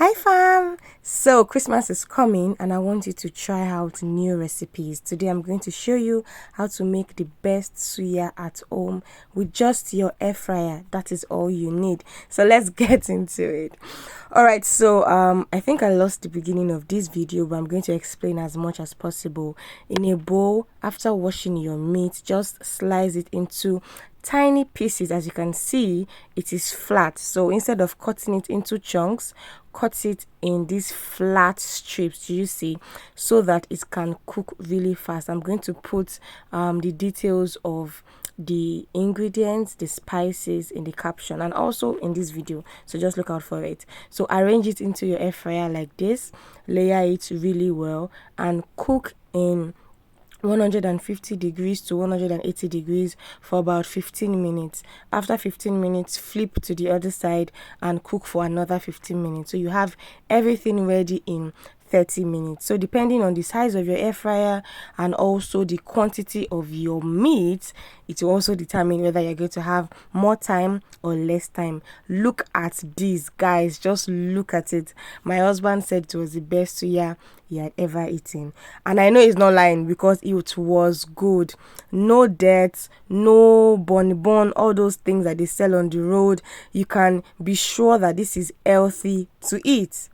Hi fam! So Christmas is coming and I want you to try out new recipes. Today I'm going to show you how to make the best suya at home with just your air fryer. That is all you need. So let's get into it. Alright, so I think I lost the beginning of this video, but I'm going to explain as much as possible. In a bowl, after washing your meat, just slice it into tiny pieces. As you can see, it is flat, so instead of cutting it into chunks, cut it in these flat strips, you see, so that it can cook really fast. I'm going to put the details of the ingredients, the spices in the caption and also in this video, so just look out for it. So arrange it into your air fryer like this, layer it really well and cook in 150 degrees to 180 degrees for about 15 minutes. After 15 minutes, flip to the other side and cook for another 15 minutes. So you have everything ready in 30 minutes. So depending on the size of your air fryer and also the quantity of your meat, it will also determine whether you're going to have more time or less time. Look at this, guys, just look at it. My husband said it was the best suya he had ever eaten, and I know he's not lying because it was good. No dirt, no bun, all those things that they sell on the road. You can be sure that this is healthy to eat.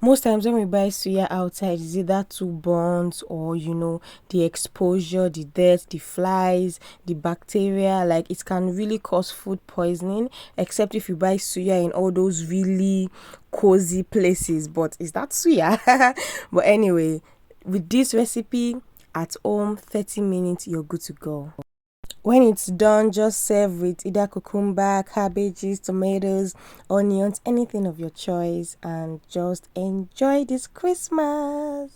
Most times when we buy suya outside, is either too burnt or the exposure, the dirt, the flies, the bacteria. Like, it can really cause food poisoning, except if you buy suya in all those really cozy places. But is that suya? But anyway, with this recipe at home, 30 minutes, you're good to go. When it's done, just serve with either cucumber, cabbages, tomatoes, onions, anything of your choice, and just enjoy this Christmas.